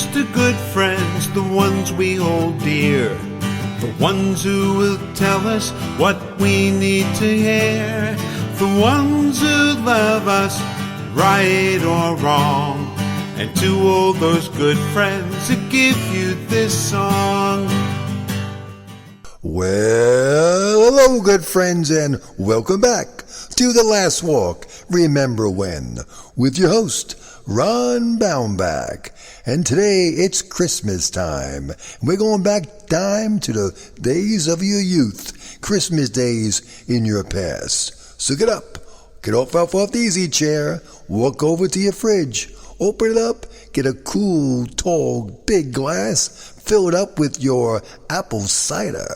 Here's to good friends, the ones we hold dear, the ones who will tell us what we need to hear, the ones who love us, right or wrong, and to all those good friends that give you this song. Well, hello, good friends, and welcome back to The Last Walk, Remember When, with your host, Ron Baumbach. And today, it's Christmas time. We're going back time to the days of your youth, Christmas days in your past. So get up, get off the easy chair, walk over to your fridge, open it up, get a cool, tall, big glass, fill it up with your apple cider.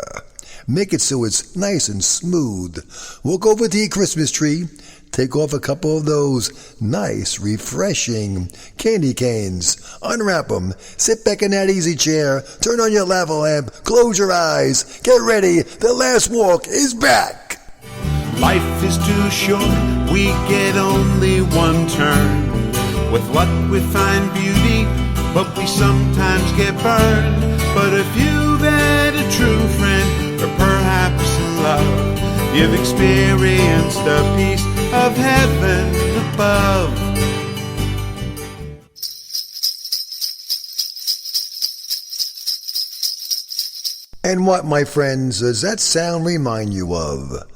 Make it so it's nice and smooth. Walk over to your Christmas tree, take off a couple of those nice, refreshing candy canes, unwrap them, sit back in that easy chair, turn on your lava lamp, close your eyes, get ready, The Last Walk is back. Life is too short, we get only one turn. With luck we find beauty, but we sometimes get burned. But if you've had a true friend, or perhaps love, you've experienced a piece of heaven above. And what, my friends, does that sound remind you of?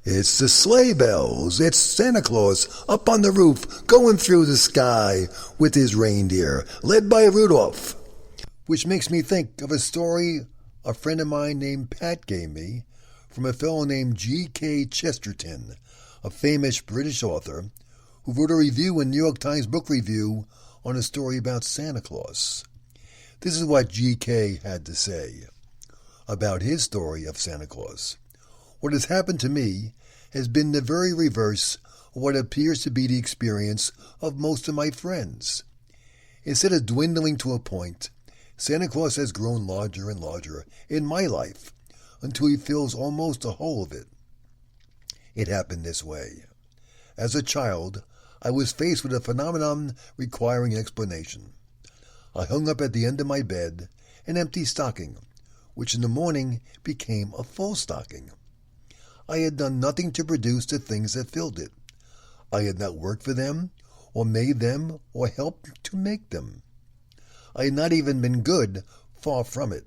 It's the sleigh bells. It's Santa Claus up on the roof, going through the sky with his reindeer, led by Rudolph. Which makes me think of a story a friend of mine named Pat gave me from a fellow named G.K. Chesterton, a famous British author who wrote a review in New York Times Book Review on a story about Santa Claus. This is what G.K. had to say about his story of Santa Claus. What has happened to me has been the very reverse of what appears to be the experience of most of my friends. Instead of dwindling to a point, Santa Claus has grown larger and larger in my life until he fills almost the whole of it. It happened this way. As a child, I was faced with a phenomenon requiring explanation. I hung up at the end of my bed an empty stocking, which in the morning became a full stocking. I had done nothing to produce the things that filled it. I had not worked for them, or made them, or helped to make them. I had not even been good, far from it.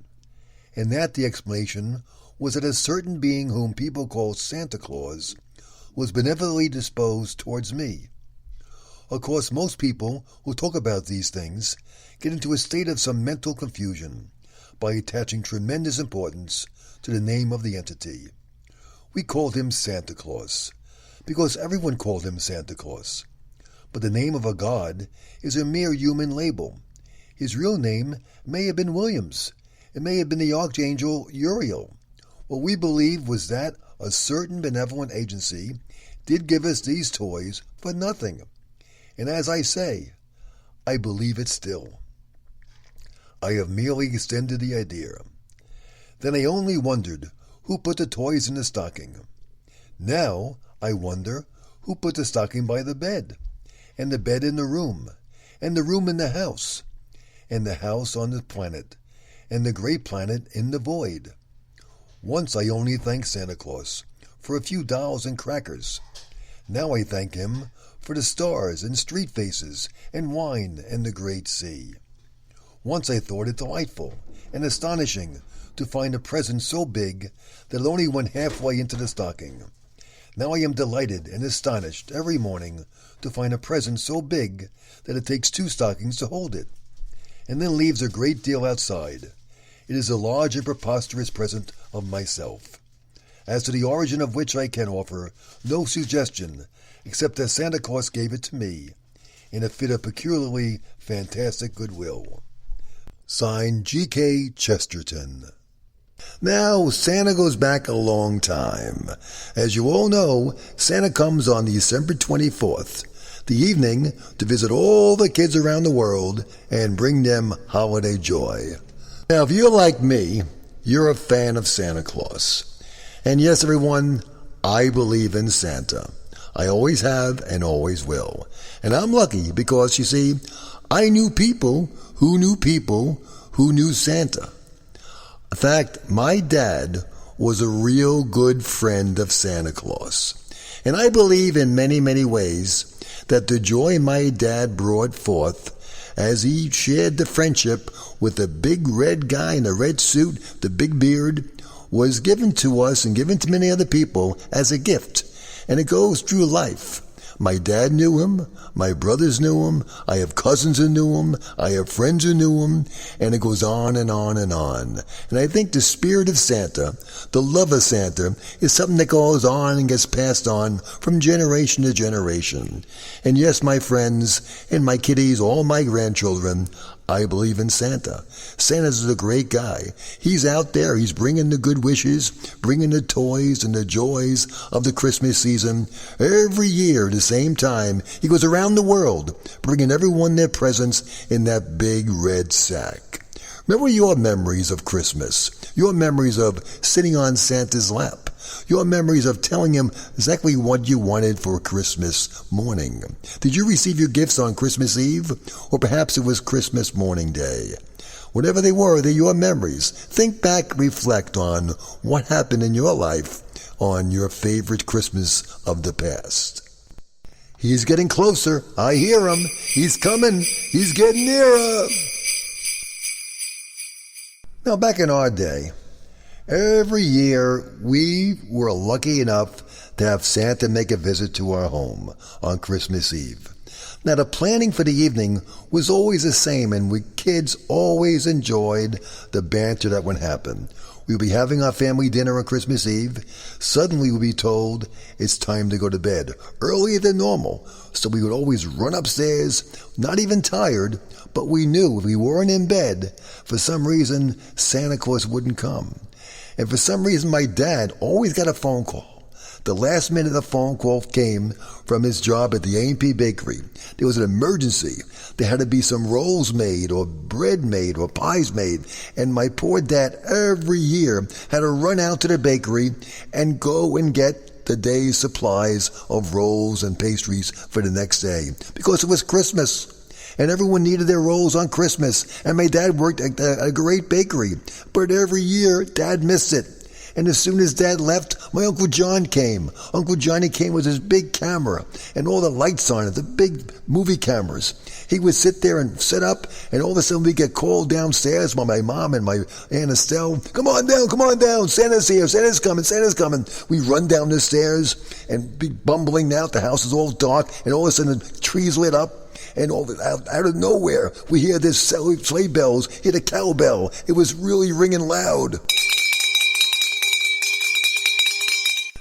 And that the explanation was that a certain being whom people call Santa Claus was benevolently disposed towards me. Of course, most people who talk about these things get into a state of some mental confusion by attaching tremendous importance to the name of the entity. We called him Santa Claus because everyone called him Santa Claus. But the name of a god is a mere human label. His real name may have been Williams. It may have been the Archangel Uriel. What we believe was that a certain benevolent agency did give us these toys for nothing. And as I say, I believe it still. I have merely extended the idea. Then I only wondered who put the toys in the stocking. Now I wonder who put the stocking by the bed, and the bed in the room, and the room in the house, and the house on the planet, and the great planet in the void. Once I only thanked Santa Claus for a few dolls and crackers. Now I thank him for the stars and street faces and wine and the great sea. Once I thought it delightful and astonishing to find a present so big that it only went halfway into the stocking. Now I am delighted and astonished every morning to find a present so big that it takes 2 stockings to hold it, and then leaves a great deal outside. It is a large and preposterous present of myself, as to the origin of which I can offer no suggestion except that Santa Claus gave it to me in a fit of peculiarly fantastic goodwill. Signed, G.K. Chesterton. Now, Santa goes back a long time. As you all know, Santa comes on December 24th, the evening, to visit all the kids around the world and bring them holiday joy. Now, if you're like me, you're a fan of Santa Claus. And yes, everyone, I believe in Santa. I always have and always will. And I'm lucky because, you see, I knew people who knew people who knew Santa. In fact, my dad was a real good friend of Santa Claus. And I believe in many, many ways that the joy my dad brought forth as he shared the friendship with the big red guy in the red suit, the big beard, was given to us and given to many other people as a gift. And it goes through life. My dad knew him, my brothers knew him, I have cousins who knew him, I have friends who knew him, and it goes on and on and on. And I think the spirit of Santa, the love of Santa, is something that goes on and gets passed on from generation to generation. And yes, my friends and my kiddies, all my grandchildren, I believe in Santa. Santa's a great guy. He's out there. He's bringing the good wishes, bringing the toys and the joys of the Christmas season. Every year at the same time, he goes around the world, bringing everyone their presents in that big red sack. Remember your memories of Christmas, your memories of sitting on Santa's lap, your memories of telling him exactly what you wanted for Christmas morning. Did you receive your gifts on Christmas Eve? Or perhaps it was Christmas morning day. Whatever they were, they're your memories. Think back, reflect on what happened in your life on your favorite Christmas of the past. He's getting closer. I hear him. He's coming. He's getting nearer. Now, back in our day, every year we were lucky enough to have Santa make a visit to our home on Christmas Eve. Now, the planning for the evening was always the same, and we kids always enjoyed the banter that would happen. We'd be having our family dinner on Christmas Eve. Suddenly we'd be told it's time to go to bed, earlier than normal. So we would always run upstairs, not even tired, but we knew if we weren't in bed, for some reason, Santa Claus wouldn't come. And for some reason, my dad always got a phone call. The last minute the phone call came from his job at the A&P Bakery. There was an emergency. There had to be some rolls made or bread made or pies made. And my poor dad every year had to run out to the bakery and go and get the day's supplies of rolls and pastries for the next day because it was Christmas. And everyone needed their rolls on Christmas. And my dad worked at a great bakery. But every year, Dad missed it. And as soon as Dad left, my Uncle John came. Uncle Johnny came with his big camera and all the lights on it, the big movie cameras. He would sit there and set up, and all of a sudden we'd get called downstairs by my mom and my Aunt Estelle. Come on down, Santa's here, Santa's coming. We run down the stairs and be bumbling out. The house is all dark, and all of a sudden the trees lit up. And out of nowhere, we hear this sleigh bells, hit a cowbell. It was really ringing loud.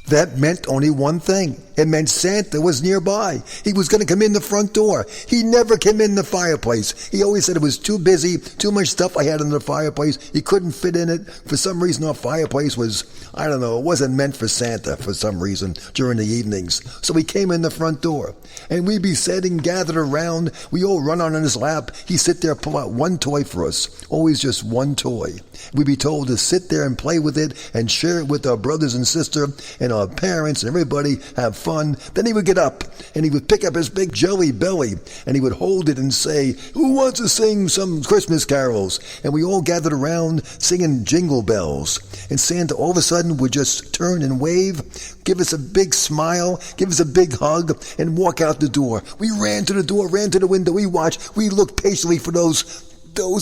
That meant only one thing. It meant Santa was nearby. He was going to come in the front door. He never came in the fireplace. He always said it was too busy, too much stuff I had in the fireplace. He couldn't fit in it. For some reason, our fireplace was, it wasn't meant for Santa for some reason during the evenings. So he came in the front door. And we'd be sitting, gathered around. We all run on his lap. He'd sit there, pull out one toy for us. Always just one toy. We'd be told to sit there and play with it and share it with our brothers and sister and our parents and everybody, have fun. Then he would get up and he would pick up his big jelly belly and he would hold it and say, "Who wants to sing some Christmas carols?" And we all gathered around singing jingle bells. And Santa all of a sudden would just turn and wave, give us a big smile, give us a big hug, and walk out the door. We ran to the door, ran to the window, we watched, we looked patiently for those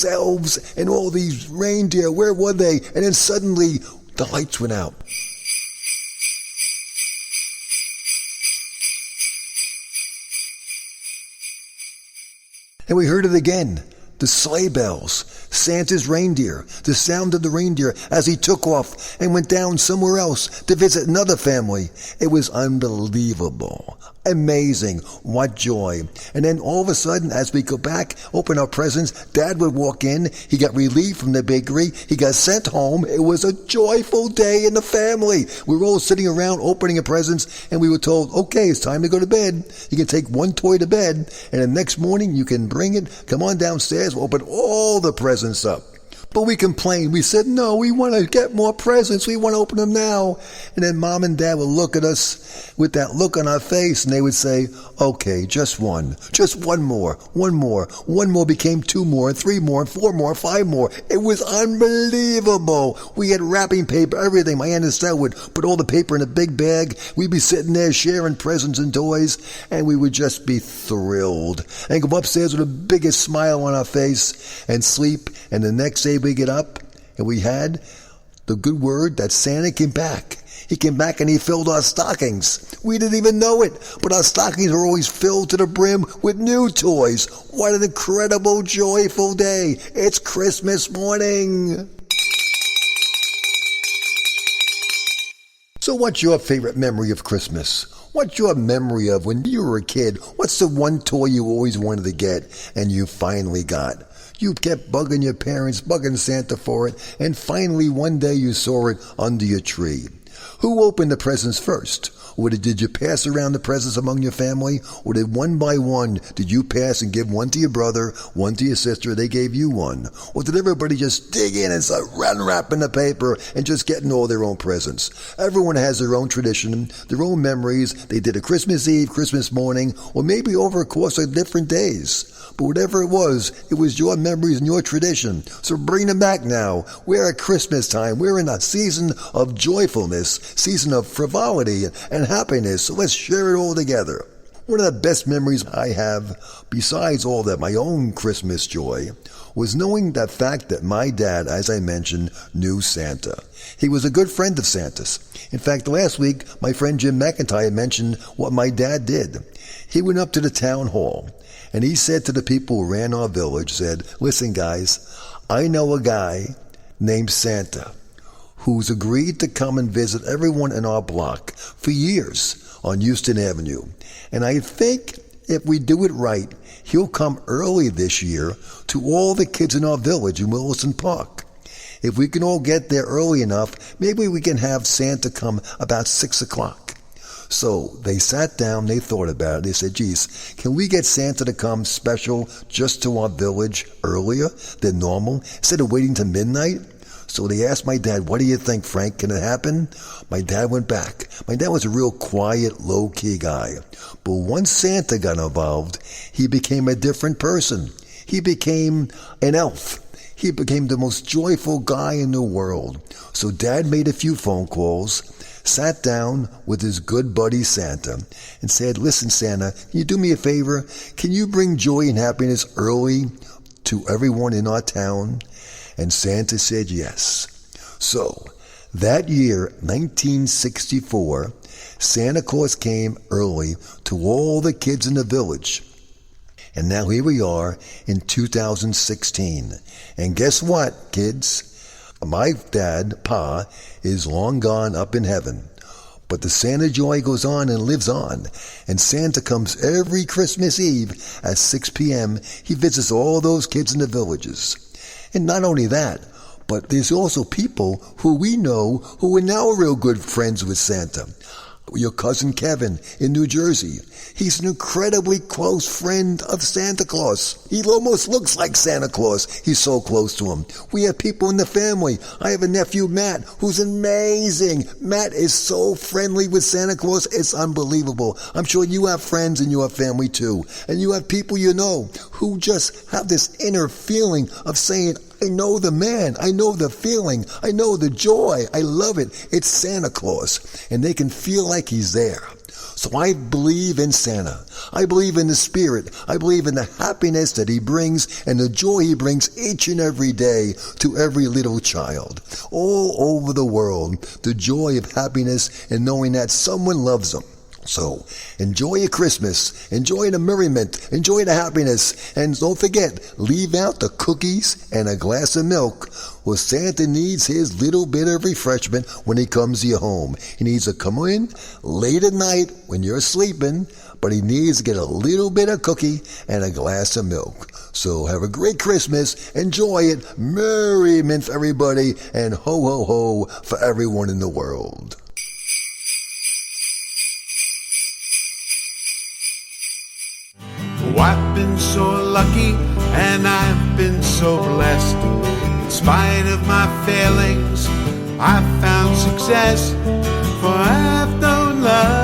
elves and all these reindeer. Where were they? And then suddenly the lights went out. And we heard it again. The sleigh bells, Santa's reindeer, the sound of the reindeer as he took off and went down somewhere else to visit another family. It was unbelievable. Amazing. What joy. And then all of a sudden, as we go back, open our presents, Dad would walk in. He got relieved from the bakery. He got sent home. It was a joyful day in the family. We were all sitting around opening our presents, and we were told, okay, it's time to go to bed. You can take one toy to bed, and the next morning you can bring it. Come on downstairs. We'll open all the presents up. But we complained. We said, no, we want to get more presents. We want to open them now. And then Mom and Dad would look at us with that look on our face, and they would say, okay, just one more. One more became 2 more, and 3 more, and 4 more, 5 more. It was unbelievable. We had wrapping paper, everything. My Aunt Estelle would put all the paper in a big bag. We'd be sitting there sharing presents and toys, and we would just be thrilled and go upstairs with the biggest smile on our face and sleep. And the next day we get up, and we had the good word that Santa came back. He came back and he filled our stockings. We didn't even know it, but our stockings were always filled to the brim with new toys. What an incredible, joyful day. It's Christmas morning. So what's your favorite memory of Christmas? What's your memory of when you were a kid? What's the one toy you always wanted to get and you finally got? You kept bugging your parents, bugging Santa for it, and finally one day you saw it under your tree. Who opened the presents first? Or did you pass around the presents among your family? Or did one by one, did you pass and give one to your brother, one to your sister, they gave you one? Or did everybody just dig in and start unwrapping the paper and just getting all their own presents? Everyone has their own tradition, their own memories. They did a Christmas Eve, Christmas morning, or maybe over a course of different days. But whatever it was your memories and your tradition. So bring them back now. We're at Christmas time. We're in a season of joyfulness, season of frivolity and happiness. So let's share it all together. One of the best memories I have, besides all that, my own Christmas joy, was knowing that fact that my dad, as I mentioned, knew Santa. He was a good friend of Santa's. In fact, last week, my friend Jim McIntyre mentioned what my dad did. He went up to the town hall, and he said to the people who ran our village, said, listen guys, I know a guy named Santa who's agreed to come and visit everyone in our block for years on Houston Avenue. And I think if we do it right, he'll come early this year to all the kids in our village in Wilson Park. If we can all get there early enough, maybe we can have Santa come about 6 o'clock. So they sat down, they thought about it, they said, geez, can we get Santa to come special just to our village earlier than normal, instead of waiting till midnight? So they asked my dad, what do you think, Frank, can it happen? My dad went back. My dad was a real quiet, low-key guy. But once Santa got involved, he became a different person. He became an elf. He became the most joyful guy in the world. So Dad made a few phone calls, sat down with his good buddy Santa, and said, listen, Santa, can you do me a favor? Can you bring joy and happiness early to everyone in our town? And Santa said yes. So that year, 1964, Santa Claus came early to all the kids in the village. And now here we are in 2016. And guess what, kids? My dad, Pa, is long gone up in heaven. But the Santa joy goes on and lives on. And Santa comes every Christmas Eve at 6 p.m. He visits all those kids in the villages. And not only that, but there's also people who we know who are now real good friends with Santa. Your cousin Kevin in New Jersey. He's an incredibly close friend of Santa Claus. He almost looks like Santa Claus. He's so close to him. We have people in the family. I have a nephew, Matt, who's amazing. Matt is so friendly with Santa Claus. It's unbelievable. I'm sure you have friends in your family too. And you have people you know who just have this inner feeling of saying, I know the man, I know the feeling, I know the joy, I love it. It's Santa Claus, and they can feel like he's there. So I believe in Santa. I believe in the spirit. I believe in the happiness that he brings and the joy he brings each and every day to every little child. All over the world, the joy of happiness and knowing that someone loves them. So, enjoy your Christmas, enjoy the merriment, enjoy the happiness, and don't forget, leave out the cookies and a glass of milk. Well, Santa needs his little bit of refreshment when he comes to your home. He needs to come in late at night when you're sleeping, but he needs to get a little bit of cookie and a glass of milk. So have a great Christmas, enjoy it, merriment for everybody, and ho ho ho for everyone in the world. Oh, I've been so lucky and I've been so blessed. spite of my failings, I've found success, for I've known love.